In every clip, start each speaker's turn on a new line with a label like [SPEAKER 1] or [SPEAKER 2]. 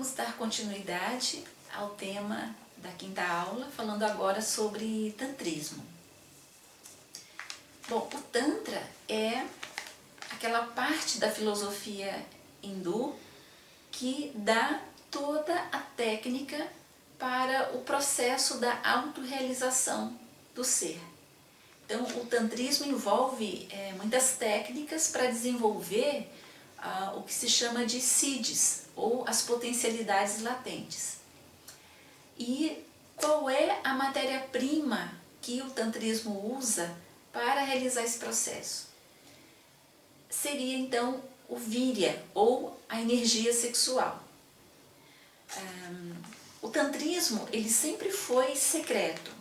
[SPEAKER 1] Vamos dar continuidade ao tema da quinta aula, falando agora sobre tantrismo. Bom, o Tantra é aquela parte da filosofia hindu que dá toda a técnica para o processo da autorrealização do ser. Então, o tantrismo envolve muitas técnicas para desenvolver o que se chama de siddhis, ou as potencialidades latentes. E qual é a matéria-prima que o tantrismo usa para realizar esse processo? Seria então o virya, ou a energia sexual. O tantrismo ele sempre foi secreto.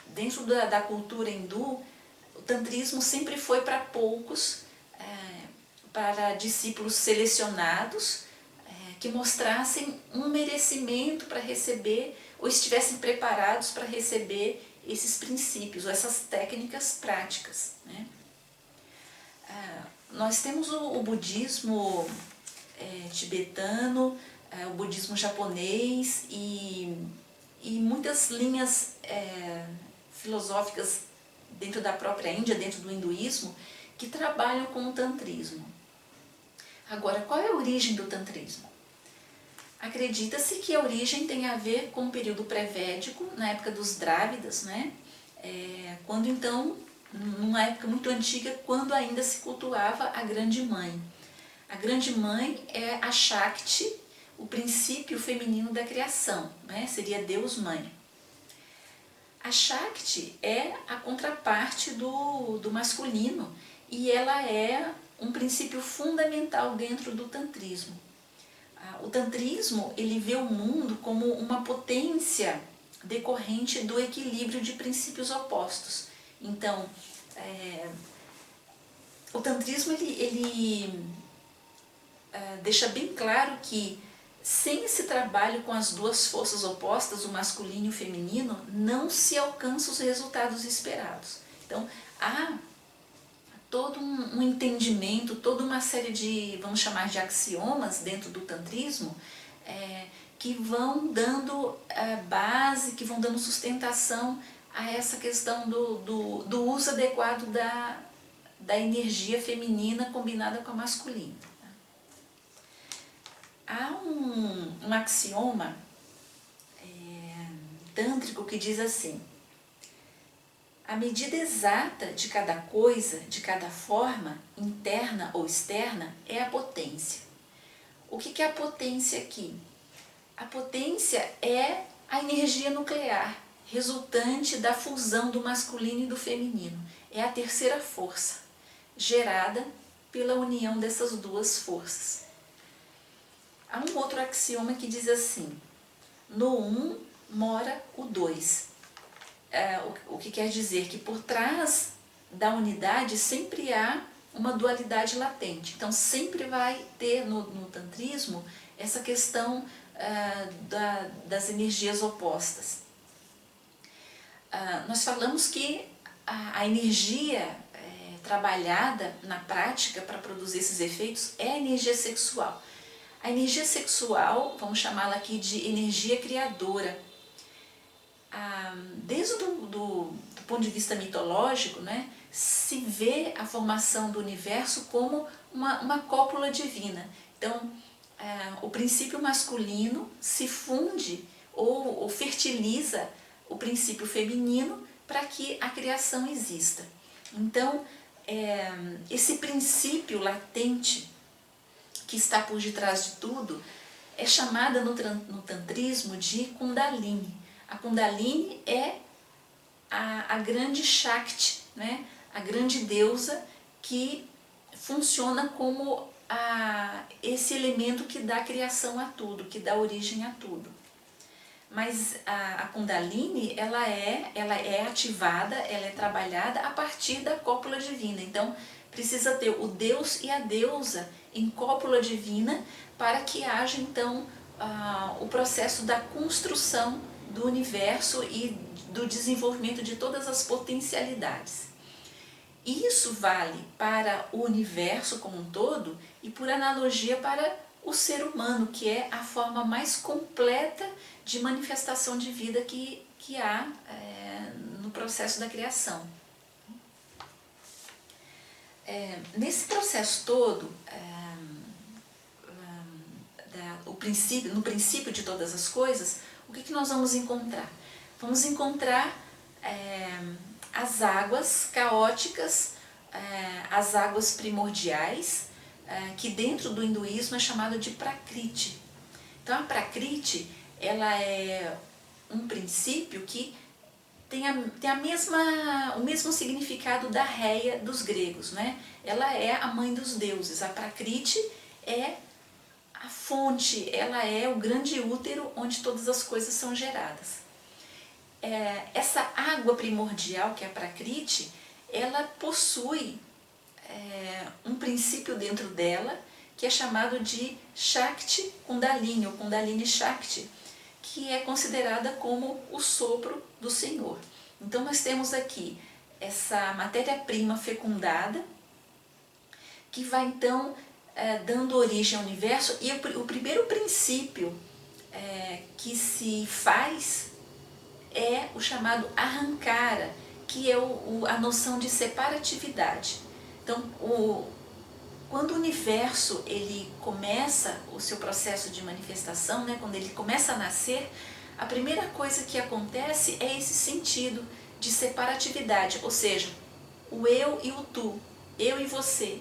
[SPEAKER 1] Dentro da cultura hindu, o tantrismo sempre foi para poucos, para discípulos selecionados, que mostrassem um merecimento para receber, ou estivessem preparados para receber esses princípios, ou essas técnicas práticas, né? Nós temos o budismo tibetano, o budismo japonês e muitas linhas filosóficas dentro da própria Índia, dentro do hinduísmo, que trabalham com o tantrismo. Agora, qual é a origem do tantrismo? Acredita-se que a origem tem a ver com o período pré-védico, na época dos Drávidas, né? Quando então, numa época muito antiga, quando ainda se cultuava a Grande Mãe. A Grande Mãe é a Shakti, o princípio feminino da criação, né? Seria Deus Mãe. A Shakti é a contraparte do masculino e ela é um princípio fundamental dentro do tantrismo. O tantrismo ele vê o mundo como uma potência decorrente do equilíbrio de princípios opostos. Então, o tantrismo ele deixa bem claro que sem esse trabalho com as duas forças opostas, o masculino e o feminino, não se alcançam os resultados esperados. Então, há todo um entendimento, toda uma série de, vamos chamar de axiomas dentro do tantrismo, que vão dando base, que vão dando sustentação a essa questão do uso adequado da energia feminina combinada com a masculina. Há um axioma tântrico que diz assim: a medida exata de cada coisa, de cada forma, interna ou externa, é a potência. O que é a potência aqui? A potência é a energia nuclear, resultante da fusão do masculino e do feminino. É a terceira força, gerada pela união dessas duas forças. Há um outro axioma que diz assim: no um mora o dois. O que quer dizer que por trás da unidade sempre há uma dualidade latente. Então sempre vai ter no tantrismo essa questão das energias opostas. Nós falamos que a energia trabalhada na prática para produzir esses efeitos é a energia sexual. A energia sexual, vamos chamá-la aqui de energia criadora. Desde do ponto de vista mitológico, né, se vê a formação do universo como uma cópula divina. Então, o princípio masculino se funde ou fertiliza o princípio feminino para que a criação exista. Então, esse princípio latente que está por detrás de tudo é chamada no tantrismo de Kundalini. A Kundalini é a grande Shakti, né? A grande deusa que funciona como esse elemento que dá criação a tudo, que dá origem a tudo. Mas a Kundalini ela é ativada, ela é trabalhada a partir da cópula divina. Então precisa ter o Deus e a deusa em cópula divina para que haja então o processo da construção do universo e do desenvolvimento de todas as potencialidades. Isso vale para o universo como um todo e, por analogia, para o ser humano, que é a forma mais completa de manifestação de vida que há no processo da criação. Nesse processo todo, no princípio de todas as coisas, o que nós vamos encontrar? Vamos encontrar as águas caóticas, as águas primordiais, que dentro do hinduísmo é chamado de Prakriti. Então a Prakriti, ela é um princípio que tem o mesmo significado da Reia dos gregos, né? Ela é a mãe dos deuses. A Prakriti é a fonte, ela é o grande útero onde todas as coisas são geradas. Essa água primordial, que é a Prakriti, ela possui um princípio dentro dela que é chamado de Shakti Kundalini, ou Kundalini Shakti, que é considerada como o sopro do Senhor. Então nós temos aqui essa matéria-prima fecundada, que vai então dando origem ao universo, e o primeiro princípio que se faz é o chamado Ahankara, que é a noção de separatividade. Então, quando o universo ele começa o seu processo de manifestação, né, quando ele começa a nascer, a primeira coisa que acontece é esse sentido de separatividade, ou seja, o eu e o tu, eu e você.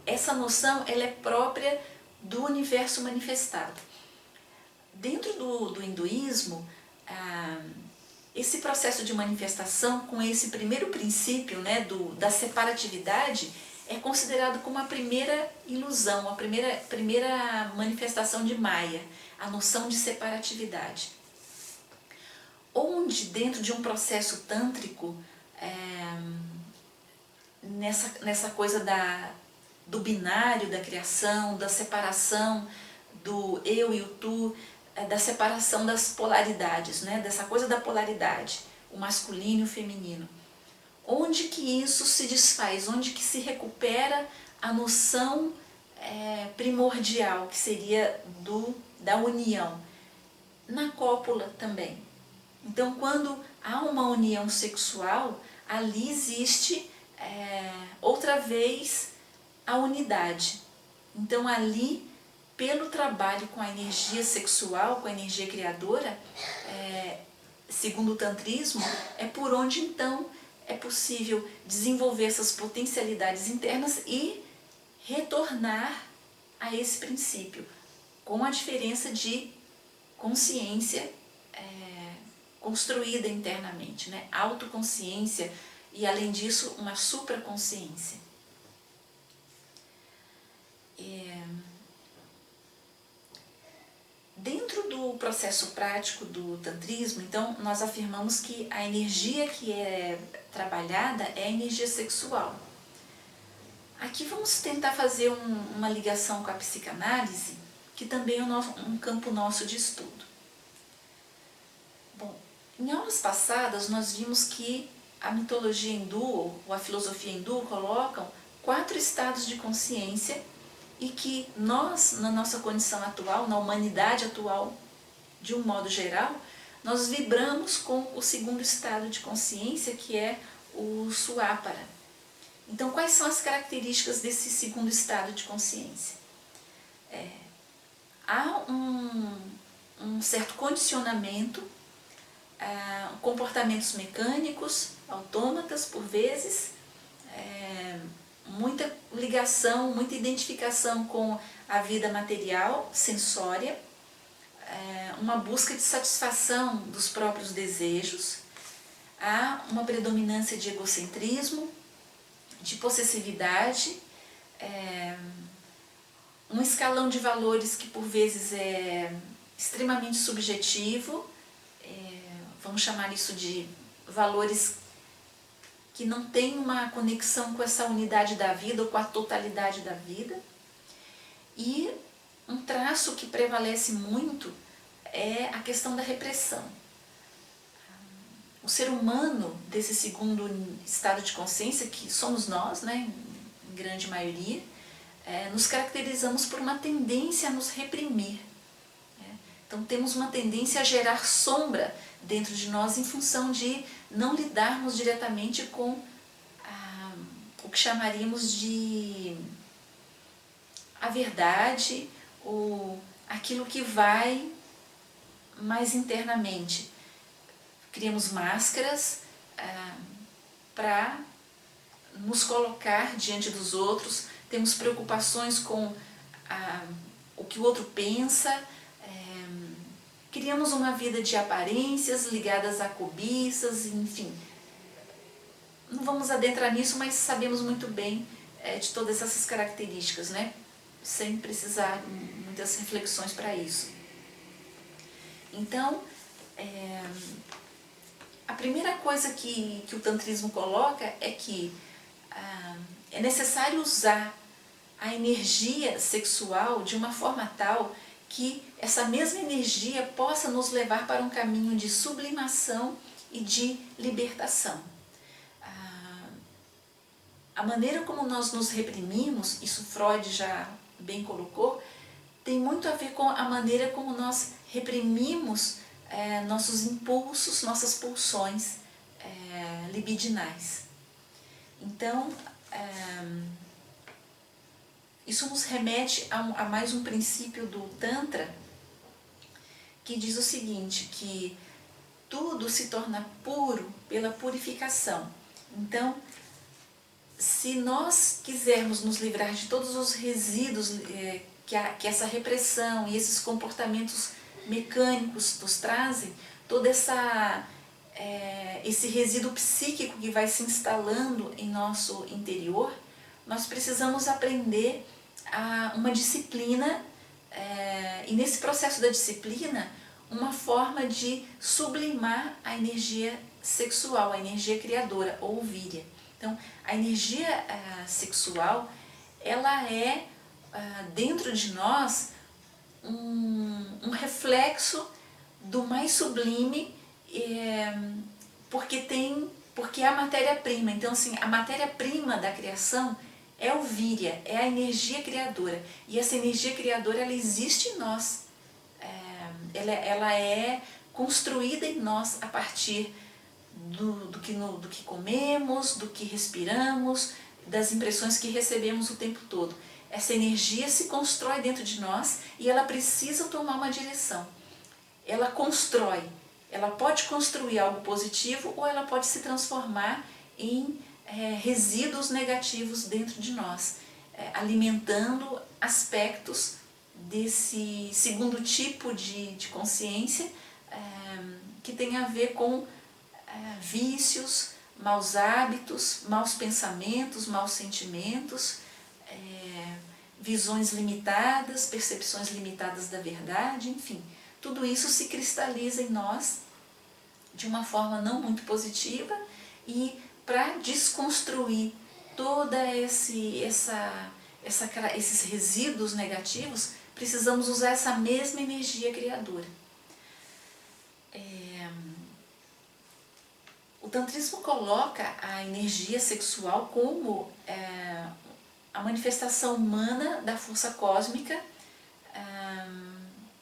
[SPEAKER 1] Essa noção ela é própria do universo manifestado. Dentro do hinduísmo, esse processo de manifestação, com esse primeiro princípio, né, da separatividade, é considerado como a primeira ilusão, a primeira manifestação de Maya, a noção de separatividade. Onde, dentro de um processo tântrico, nessa coisa do binário da criação, da separação do eu e o tu, da separação das polaridades, né? Dessa coisa da polaridade, o masculino e o feminino. Onde que isso se desfaz? Onde que se recupera a noção primordial, que seria da união? Na cópula também. Então, quando há uma união sexual, ali existe outra vez a unidade. Então, ali, pelo trabalho com a energia sexual, com a energia criadora, segundo o tantrismo, é por onde então é possível desenvolver essas potencialidades internas e retornar a esse princípio, com a diferença de consciência construída internamente, né? Autoconsciência e, além disso, uma supraconsciência. Dentro do processo prático do tantrismo, então, nós afirmamos que a energia que é trabalhada é a energia sexual. Aqui vamos tentar fazer uma ligação com a psicanálise, que também é um campo nosso de estudo. Bom, em aulas passadas nós vimos que a mitologia hindu, ou a filosofia hindu, colocam 4 estados de consciência, e que nós, na nossa condição atual, na humanidade atual, de um modo geral, nós vibramos com o segundo estado de consciência, que é o Swapara. Então, quais são as características desse segundo estado de consciência? Há um certo condicionamento, comportamentos mecânicos, autômatas por vezes, muita ligação, muita identificação com a vida material, sensória, uma busca de satisfação dos próprios desejos, há uma predominância de egocentrismo, de possessividade, um escalão de valores que por vezes é extremamente subjetivo, vamos chamar isso de valores que não tem uma conexão com essa unidade da vida ou com a totalidade da vida. E um traço que prevalece muito é a questão da repressão. O ser humano desse segundo estado de consciência, que somos nós, né, em grande maioria, nos caracterizamos por uma tendência a nos reprimir. Então temos uma tendência a gerar sombra dentro de nós em função de não lidarmos diretamente com o que chamaríamos de a verdade ou aquilo que vai mais internamente. Criamos máscaras para nos colocar diante dos outros, temos preocupações com o que o outro pensa, criamos uma vida de aparências ligadas a cobiças, enfim. Não vamos adentrar nisso, mas sabemos muito bem de todas essas características, né? Sem precisar muitas reflexões para isso. Então, a primeira coisa que o tantrismo coloca é que é necessário usar a energia sexual de uma forma tal que essa mesma energia possa nos levar para um caminho de sublimação e de libertação. A maneira como nós nos reprimimos, isso Freud já bem colocou, tem muito a ver com a maneira como nós reprimimos nossos impulsos, nossas pulsões libidinais. Então, isso nos remete a mais um princípio do Tantra, que diz o seguinte, que tudo se torna puro pela purificação. Então, se nós quisermos nos livrar de todos os resíduos que essa repressão e esses comportamentos mecânicos nos trazem, todo esse resíduo psíquico que vai se instalando em nosso interior, nós precisamos aprender uma disciplina, e nesse processo da disciplina, uma forma de sublimar a energia sexual, a energia criadora, ou víria. Então, a energia sexual, ela é, dentro de nós, um reflexo do mais sublime, porque é a matéria-prima. Então, assim, a matéria-prima da criação é o víria, é a energia criadora. E essa energia criadora, ela existe em nós. Ela é construída em nós a partir do que comemos, do que respiramos, das impressões que recebemos o tempo todo. Essa energia se constrói dentro de nós e ela precisa tomar uma direção. Ela constrói, ela pode construir algo positivo ou ela pode se transformar em resíduos negativos dentro de nós, alimentando aspectos desse segundo tipo de consciência que tem a ver com vícios, maus hábitos, maus pensamentos, maus sentimentos, visões limitadas, percepções limitadas da verdade, enfim. Tudo isso se cristaliza em nós de uma forma não muito positiva e para desconstruir toda esses resíduos negativos, precisamos usar essa mesma energia criadora. O tantrismo coloca a energia sexual como a manifestação humana da força cósmica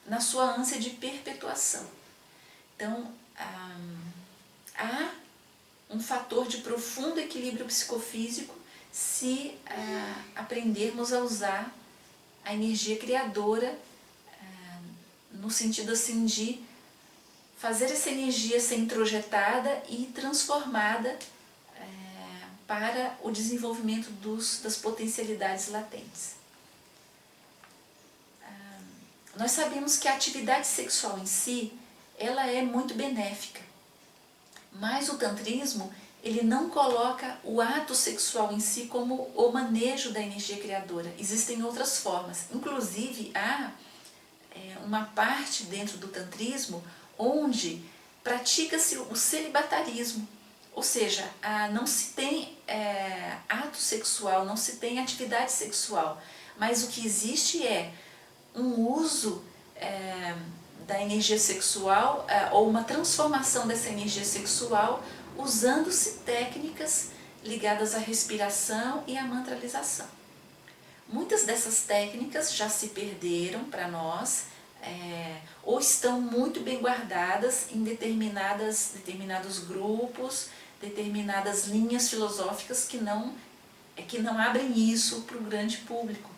[SPEAKER 1] na sua ânsia de perpetuação. Então, há um fator de profundo equilíbrio psicofísico se aprendermos a usar a energia criadora no sentido assim de fazer essa energia ser introjetada e transformada para o desenvolvimento das potencialidades latentes. Nós sabemos que a atividade sexual em si, ela é muito benéfica, mas o tantrismo, ele não coloca o ato sexual em si como o manejo da energia criadora. Existem outras formas, inclusive há uma parte dentro do tantrismo onde pratica-se o celibatarismo, ou seja, não se tem ato sexual, não se tem atividade sexual, mas o que existe é um uso da energia sexual ou uma transformação dessa energia sexual usando-se técnicas ligadas à respiração e à mantralização. Muitas dessas técnicas já se perderam para nós, ou estão muito bem guardadas em determinados grupos, determinadas linhas filosóficas que não abrem isso para o grande público.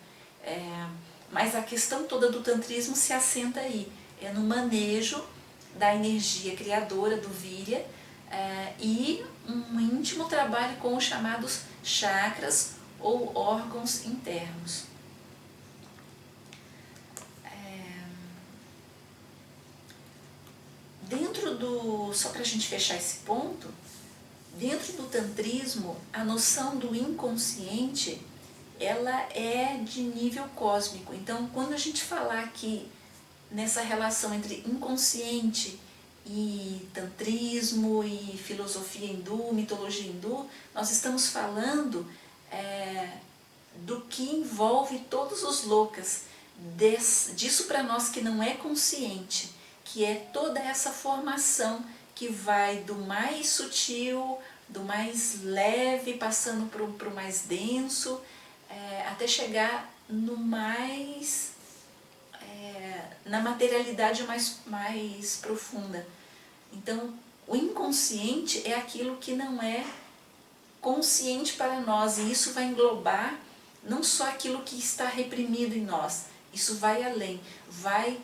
[SPEAKER 1] Mas a questão toda do tantrismo se assenta aí, no manejo da energia criadora do Virya, e um íntimo trabalho com os chamados chakras ou órgãos internos. Só para a gente fechar esse ponto, dentro do tantrismo, a noção do inconsciente, ela é de nível cósmico. Então, quando a gente falar aqui nessa relação entre inconsciente e tantrismo e filosofia hindu, mitologia hindu, nós estamos falando do que envolve todos os lokas, disso para nós que não é consciente, que é toda essa formação que vai do mais sutil, do mais leve, passando para o mais denso, até chegar no mais, na materialidade mais profunda. Então, o inconsciente é aquilo que não é consciente para nós, e isso vai englobar não só aquilo que está reprimido em nós, isso vai além, vai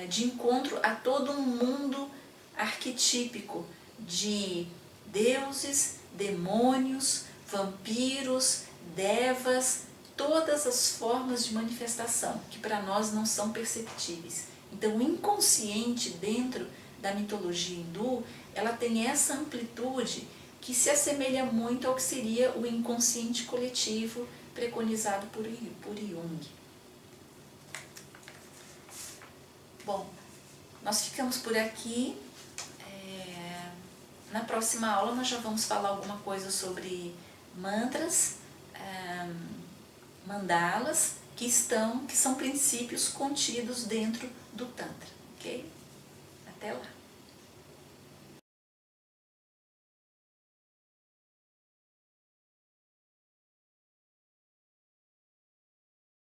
[SPEAKER 1] de encontro a todo um mundo arquetípico de deuses, demônios, vampiros, devas, todas as formas de manifestação que para nós não são perceptíveis. Então, o inconsciente dentro da mitologia hindu, ela tem essa amplitude que se assemelha muito ao que seria o inconsciente coletivo preconizado por Jung. Bom, nós ficamos por aqui. Na próxima aula nós já vamos falar alguma coisa sobre mantras, mandalas, que são princípios contidos dentro do Tantra, ok? Até lá!